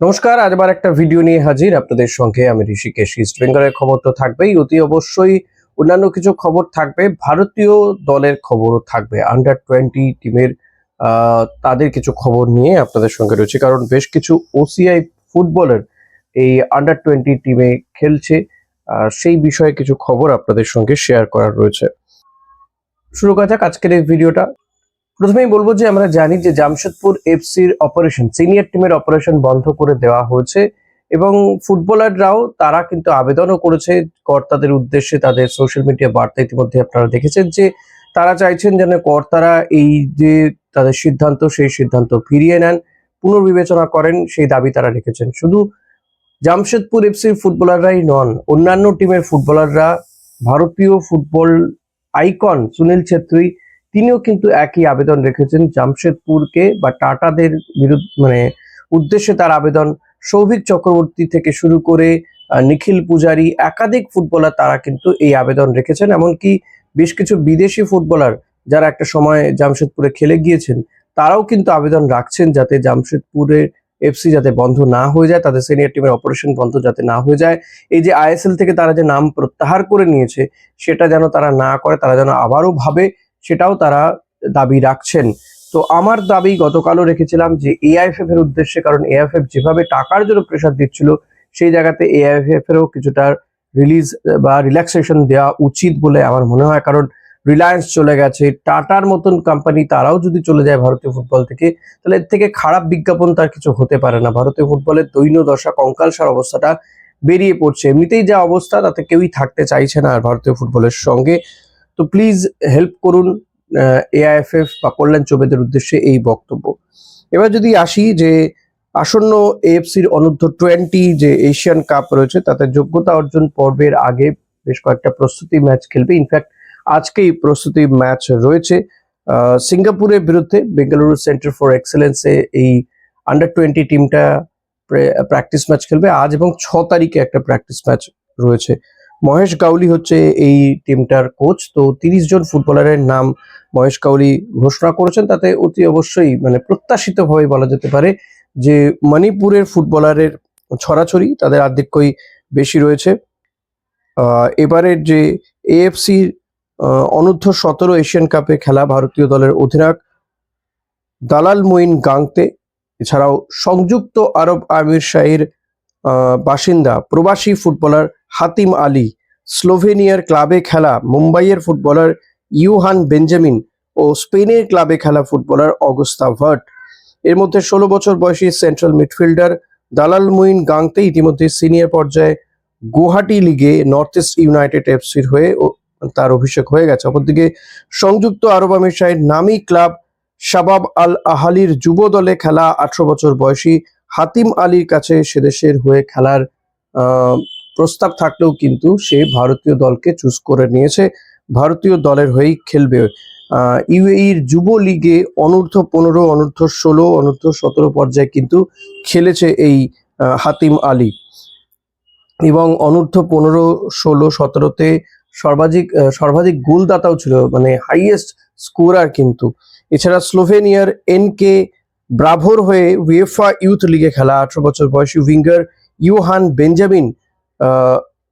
নমস্কার, আজ আবার একটা ভিডিও নিয়ে হাজির আপনাদের সঙ্গে। আমি ঋষিকেশ। ইস্ট বেঙ্গলের খবর তো থাকবেই, অতি অবশ্যই অন্যান্য কিছু খবর থাকবে, ভারতীয় দলের খবরও থাকবে। আন্ডার 20 টিমের তাদের কিছু খবর নিয়ে আপনাদের সঙ্গে রয়েছে, কারণ বেশ কিছু ওসিআই ফুটবলার এই আন্ডার 20 টিমে খেলছে। সেই বিষয়ে কিছু খবর আপনাদের সঙ্গে শেয়ার করার রয়েছে। শুরু করা যাক আজকের এই ভিডিওটা। প্রথমেই বলবো যে আমরা জানি যে জামশেদপুর এফসির অপারেশন, সিনিয়র টিমের অপারেশন বন্ধ করে দেওয়া হয়েছে এবং ফুটবলাররাও তারা কিন্তু আবেদনও করেছে কর্তাদের উদ্দেশ্যে। তাদের সোশ্যাল মিডিয়া বার্তা ইতিমধ্যে আপনারা দেখেছেন যে তারা চাইছেন যেন কর্তারা এই যে তাদের সিদ্ধান্ত, সেই সিদ্ধান্ত ফিরিয়ে নেন, পুনর্বিবেচনা করেন, সেই দাবি তারা রেখেছেন। শুধু জামশেদপুর এফসির ফুটবলাররাই নন, অন্যান্য টিমের ফুটবলাররা, ভারতীয় ফুটবল আইকন সুনীল ছেত্রী, তিনিও কিন্তু একই আবেদন রেখেছেন জামশেদপুরকে বা টাটাদের বিরুদ্ধে, উদ্দেশ্যে তার আবেদন। সৌভিক চক্রবর্তী থেকে শুরু করে নিখিল পূজারি, একাধিক ফুটবলার তারা কিন্তু এই আবেদন রেখেছেন। এমনকি বেশ কিছু বিদেশি ফুটবলার যারা একটা সময় জামশেদপুরে খেলে গিয়েছেন, তারাও কিন্তু আবেদন রাখছেন যাতে জামশেদপুরের এফসি যাতে বন্ধ না হয়ে যায়, তাদের সিনিয়র টিমের অপারেশন বন্ধ যাতে না হয়ে যায়। এই যে আইএসএল থেকে তারা যে নাম প্রত্যাহার করে নিয়েছে, সেটা যেন তারা না করে, তারা যেন আবারও ভাবে, সেটাও তারা দাবি রাখছেন। তো আমার দাবি গতকালও রেখেছিলাম যে এআইএফএফ এর উদ্দেশ্যে, কারণ এআইএফএফ যেভাবে টাকার জন্য প্রেশার দিচ্ছিল, সেই জায়গাতে এআইএফএফ এরও কিছুটা রিলিজ বা রিল্যাক্সেশন দেওয়া উচিত বলে আমার মনে হয়। কারণ রিলায়েন্স চলে গেছে, টাটার মতন কোম্পানি তারাও যদি চলে যায় ভারতীয় ফুটবল থেকে, তাহলে এর থেকে খারাপ বিজ্ঞাপন তার কিছু হতে পারে না। ভারতীয় ফুটবলের দৈন্য দশা, কঙ্কালসার অবস্থাটা বেরিয়ে পড়ছে। এমনিতেই যা অবস্থা, তাতে কেউই থাকতে চাইছে না আর ভারতীয় ফুটবলের সঙ্গে। তো প্লিজ হেল্প করুন এআইএফএফ বা কল্যাণ চৌবেদের উদ্দেশ্যে এই বক্তব্য। এবার যদি আসি যে আসন্ন এএফসির অনূর্ধ্ব 20 যে এশিয়ান কাপ রয়েছে, তাতে যোগ্যতা অর্জন পর্বের আগে বেশ কয়েকটা প্রস্তুতি ম্যাচ খেলবে। ইনফ্যাক্ট আজকেই প্রস্তুতি ম্যাচ রয়েছে সিঙ্গাপুরের বিরুদ্ধে। বেঙ্গালুরু সেন্টার ফর এক্সেলেন্সে এই আন্ডার 20 টিমটা প্র্যাকটিস ম্যাচ খেলবে আজ, এবং 6 তারিখে একটা প্র্যাকটিস ম্যাচ রয়েছে। মহেশ গাউলি হচ্ছে এই টিমটার কোচ। তো 30 জন ফুটবলারের নাম মহেশ গাউলি ঘোষণা করেছেন। তাতে অতি অবশ্যই প্রত্যাশিতভাবে বলা যেতে পারে যে মণিপুরের ফুটবলারের ছড়াছড়ি, তাদের আধিক্যই বেশি রয়েছে। এবারের যে এএফসির অনূর্ধ্ব 17 এশিয়ান কাপে খেলা ভারতীয় দলের অধিনায়ক দালাল মঈন গাংতে, এছাড়াও সংযুক্ত আরব আমিরশাহির বাসিন্দা প্রবাসী ফুটবলার হাতিম আলী, স্লোভেনিয়ার ক্লাবে খেলা মুম্বাইয়ের ফুটবলার ইউহান বেঞ্জামিন ও স্পেনের ক্লাবে খেলা ফুটবলার অগস্তা ভার্ট। এর মধ্যে 16 বছর বয়সী সেন্ট্রাল মিডফিল্ডার দালাল মঈন গাংতে ইতিমধ্যে সিনিয়র পর্যায়ে গুয়াহাটি লিগে নর্থ ইস্ট ইউনাইটেড এফসির হয়ে তার অভিষেক হয়ে গেছে। অপরদিকে সংযুক্ত আরব আমিরশাহির নামি ক্লাব শাবাব আল আহালির যুব দলে খেলা 18 বছর বয়সী হাতিম আলীর কাছে সেদেশের হয়ে খেলার প্রস্তাব থাকলেও কিন্তু সে ভারতীয় দলকে চুজ করে নিয়েছে, ভারতীয় দলের হয়েই খেলবে। ইউএইর যুব লিগে অনূর্ধ্ব 15, অনূর্ধ্ব 16, অনূর্ধ্ব 17 পর্যায়ে কিন্তু খেলেছে এই হাতিম আলী, এবং অনূর্ধ্ব 15, 16, 17তে সর্বাধিক গোলদাতাও ছিল, হাইয়েস্ট স্কোরার কিন্তু। এছাড়া স্লোভেনিয়ার এনকে ব্রাভোর হয়ে উয়েফা ইউথ লিগে খেলা 18 বছর বয়সী উইঙ্গার ইউহান বেঞ্জামিন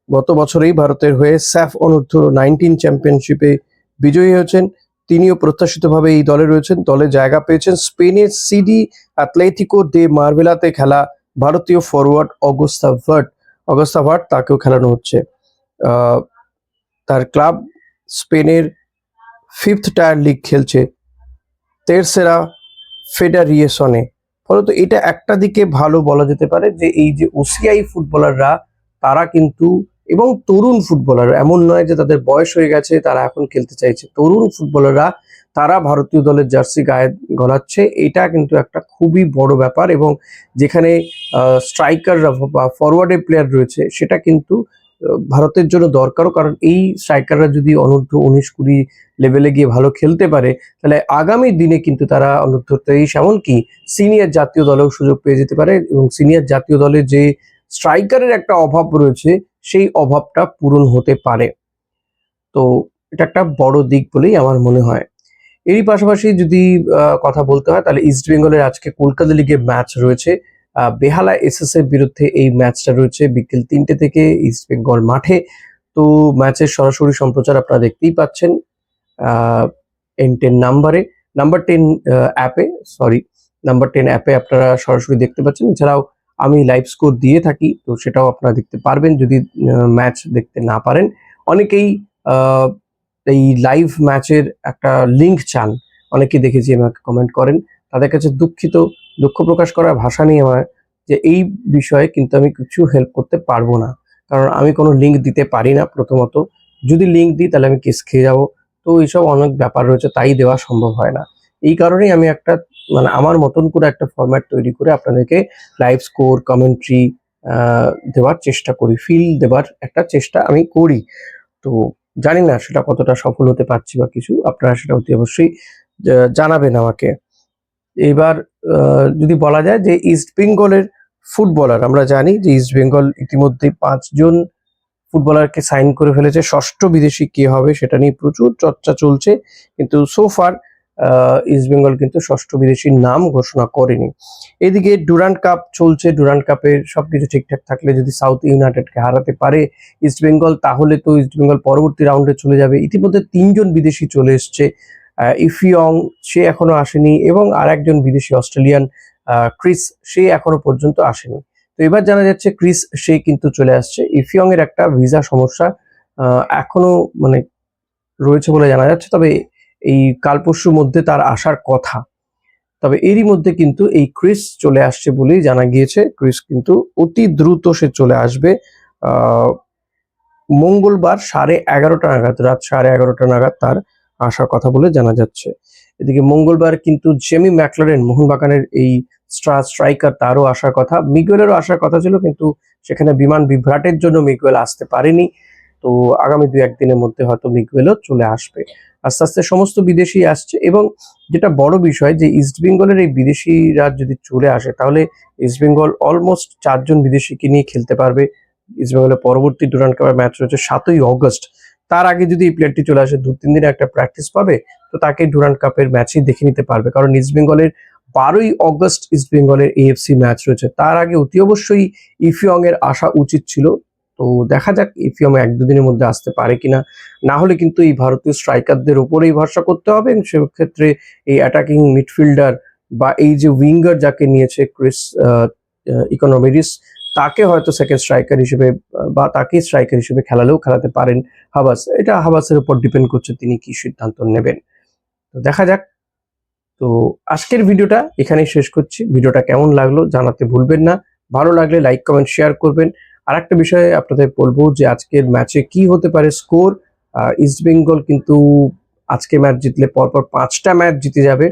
গত বছরেই ভারতের হয়ে স্যাফ অনূর্ধ্ব 19 চ্যাম্পিয়নশিপে বিজয়ী হয়েছেন। তিনিও প্রত্যাশিতভাবে এই দলে রয়েছেন। দলে জায়গা পেয়েছেন স্পেনের সিডি অ্যাথলেটিকো দে মার্ভেলাতে খেলা ভারতীয় ফরওয়ার্ড অগস্তা ভার্ট, তাকেও খেলানো হচ্ছে। তার ক্লাব স্পেনের 5th টায়ার লিগ খেলছে, তেরসেরা ফেডারিয়েশনে। ফলত এটা একটা দিকে ভালো বলা যেতে পারে যে এই যে ওসিআই ফুটবলাররা, তারা কিন্তু, এবং তরুণ ফুটবলার, এমন নয় যে তাদের বয়স হয়ে গেছে তারা এখন খেলতে চাইছে, তরুণ ফুটবলাররা তারা ভারতীয় দলের জার্সি গায়ে গলাচ্ছে। এটা কিন্তু একটা খুবই বড় ব্যাপার, এবং যেখানে স্ট্রাইকাররা বা ফরওয়ার্ডের প্লেয়ার রয়েছে, সেটা কিন্তু ভারতের জন্য দরকারও। কারণ এই স্ট্রাইকাররা যদি অনূর্ধ্ব 19-20 লেভেলে গিয়ে ভালো খেলতে পারে, তাহলে আগামী দিনে কিন্তু তারা অনূর্ধ্ব 23 এমনকি সিনিয়র জাতীয় দলেও সুযোগ পেয়ে যেতে পারে, এবং সিনিয়র জাতীয় দলে যে স্ট্রাইকারের একটা অভাব রয়েছে, সেই অভাবটা পূরণ হতে পারে। তো এটা একটা বড় দিক বলেই আমার মনে হয়। এরই পাশাপাশি যদি কথা বলতে হয়, তাহলে ইস্ট বেঙ্গলের আজকে কলকাতা লিগে ম্যাচ রয়েছে। বেহালা এসএস এর বিরুদ্ধে এই ম্যাচটা রয়েছে বিকেল 3টে থেকে ইস্ট বেঙ্গল মাঠে। তো ম্যাচের সরাসরি সম্প্রচার আপনারা দেখতেই পাচ্ছেন N10 নাম্বার 10 অ্যাপে, নাম্বার 10 অ্যাপে আপনারা সরাসরি দেখতে পাচ্ছেন। এছাড়াও আমি লাইভ স্কোর দিয়ে থাকি, তো সেটাও আপনারা দেখতে পারবেন যদি ম্যাচ দেখতে না পারেন। অনেকেই এই লাইভ ম্যাচের একটা লিঙ্ক চান, অনেকেই দেখেছি আমাকে কমেন্ট করেন। তাদের কাছে দুঃখ প্রকাশ করার ভাষা নেই আমার, যে এই বিষয়ে কিন্তু আমি কিছু হেল্প করতে পারবো না, কারণ আমি কোনো লিঙ্ক দিতে পারি না। প্রথমত যদি লিঙ্ক দিই তাহলে আমি কেস খেয়ে যাবো, তো এইসব অনেক ব্যাপার রয়েছে, তাই দেওয়া সম্ভব হয় না। এই কারণেই আমি একটা আমার মতন করে একটা ফরম্যাট তৈরি করে আপনাদেরকে লাইভ স্কোর, কমেন্ট্রি দেওয়ার চেষ্টা করি, ফিল দেওয়ার একটা চেষ্টা আমি করি। তো জানি না সেটা কতটা সফল হতে পারছি বা কিছু, আপনারা সেটা অতি অবশ্যই জানাবেন আমাকে। এবার যদি বলা যায় যে ইস্ট বেঙ্গলের ফুটবলার, আমরা জানি যে ইস্ট বেঙ্গল ইতিমধ্যে 5 জন ফুটবলারকে সাইন করে ফেলেছে। ষষ্ঠ বিদেশি কে হবে সেটা নিয়ে প্রচুর চর্চা চলছে, কিন্তু সো ফার ইস্ট বেঙ্গল কিন্তু ষষ্ঠ বিদেশির নাম ঘোষণা করেনি। এদিকে ডুরান্ড কাপ চলছে, ডুরান্ড কাপের সবকিছু ঠিকঠাক থাকলে যদি সাউথ ইউনাইটেডকে হারাতে পারে ইস্ট বেঙ্গল, তাহলে তো ইস্ট বেঙ্গল পরবর্তী রাউন্ডে চলে যাবে। ইতিমধ্যে 3 জন বিদেশি চলে এসছে, ইফিয়ং সে এখনো আসেনি, এবং আর একজন বিদেশি অস্ট্রেলিয়ান ক্রিস, সে এখনো পর্যন্ত আসেনি। তো এবার জানা যাচ্ছে ক্রিস সে কিন্তু চলে আসছে। ইফিয়ং এর একটা ভিসা সমস্যা এখনো রয়েছে বলে জানা যাচ্ছে, তবে এই কাল পরশুর মধ্যে তার আসার কথা। তবে এরই মধ্যে কিন্তু এই ক্রিস চলে আসছে বলেই জানা গিয়েছে। ক্রিস কিন্তু অতি দ্রুত সে চলে আসবে মঙ্গলবার 11:30 নাগাদ, রাত 11:30 নাগাদ তার আসার কথা বলে জানা যাচ্ছে। এদিকে মঙ্গলবার কিন্তু জেমি ম্যাকলারেন, মোহনবাগানের এই স্ট্রাইকার, তারও আসার কথা, মিগুয়েলেরও আসার কথা ছিল, কিন্তু সেখানে বিমান বিভ্রাটের জন্য মিগুয়েল আসতে পারেনি। তো আগামী 2-1 দিনের মধ্যে হয়তো মিগুয়েলও চলে আসবে। আস্তে আস্তে সমস্ত বিদেশি আসছে, এবং যেটা বড় বিষয় যে ইস্ট বেঙ্গলের এই বিদেশিরা যদি চলে আসে, তাহলে ইস্ট বেঙ্গল অলমোস্ট 4 জন বিদেশিকে নিয়ে খেলতে পারবে। ইস্ট বেঙ্গলের পরবর্তী ডুরান্ড কাপের ম্যাচ রয়েছে 7ই অগস্ট। তার আগে যদি এই প্লেয়ারটি চলে আসে, 2-3 দিনে একটা প্র্যাকটিস পাবে, তো তাকে ডুরান্ড কাপের ম্যাচই দেখে নিতে পারবে। কারণ ইস্ট বেঙ্গলের 12ই অগস্ট ইস্ট বেঙ্গলের এএফসি ম্যাচ রয়েছে, তার আগে অতি অবশ্যই ইফিয়ং এর আসা উচিত ছিল। তো দেখা যাক ইফিয়ং 1-2 দিনের মধ্যে আসতে পারে কিনা। না হলে কিন্তু এই ভারতীয় স্ট্রাইকারদের উপরেই ভরসা করতে হবে, এবং সেক্ষেত্রে এই অ্যাটাকিং মিডফিল্ডার বা এই যে উইঙ্গার যাকে নিয়েছে ক্রিস ইকোনমিডিস, তাকে হয়তো সেকেন্ড স্ট্রাইকার হিসেবে বা তাকে স্ট্রাইকার হিসেবে খেলাতে পারেন হাবাস। এটা হাবাসের উপর ডিপেন্ড করছে তিনি কি সিদ্ধান্ত নেবেন। তো দেখা যাক। তো আজকের ভিডিওটা এখানেই শেষ করছি। ভিডিওটা কেমন লাগলো জানাতে ভুলবেন না। ভালো লাগলে লাইক, কমেন্ট, শেয়ার করবেন। আর একটা বিষয়ে আপনাদের বলবো যে আজকের ম্যাচে কি হতে পারে স্কোর। ইস্ট বেঙ্গল কিন্তু আজকে ম্যাচ জিতলে পরপর 5টা ম্যাচ জিতে যাবে,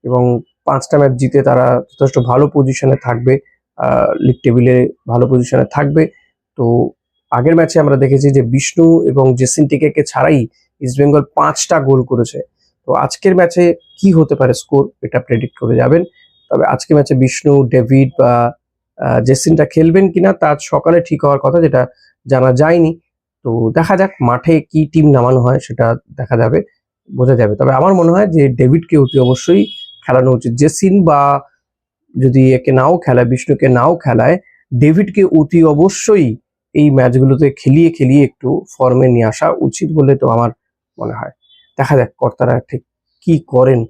এবং 5টা ম্যাচ জিতে তারা যথেষ্ট ভালো পজিশনে থাকবে, লিগ টেবিলে ভালো পজিশনে থাকবে। তো আগের ম্যাচে আমরা দেখেছি যে বিষ্ণু এবং জেসিন টিকেকে ছাড়াই ইস্ট বেঙ্গল 5টা গোল করেছে। তো আজকের ম্যাচে কি হতে পারে স্কোর, এটা প্রেডিক্ট করে যাবেন। তবে আজকের ম্যাচে বিষ্ণু, ডেভিড বা জেসিনটা খেলবেন কিনা তা সকালে ঠিক হওয়ার কথা, যেটা জানা যায়নি। তো দেখা যাক মাঠে কি টিম নামানো হয়, সেটা দেখা যাবে, বোঝা যাবে। তবে আমার মনে হয় যে ডেভিডকে অতি অবশ্যই খেলানো উচিত। জেসিন বা যদি একে নাও খেলায়, বিষ্ণুকে নাও খেলায়, ডেভিডকে অতি অবশ্যই এই ম্যাচগুলোতে খেলিয়ে একটু ফর্মে নিয়ে আসা উচিত বলে তো আমার মনে হয়। দেখা যাক কর্তারা ঠিক কি করেন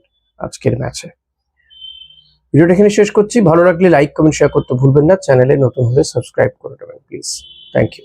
আজকের ম্যাচে। ভিডিওটা এখানে শেষ করছি। ভালো লাগলে লাইক, কমেন্ট, শেয়ার করতে ভুলবেন না। চ্যানেলে নতুন হলে সাবস্ক্রাইব করে দেবেন প্লিজ। Thank you.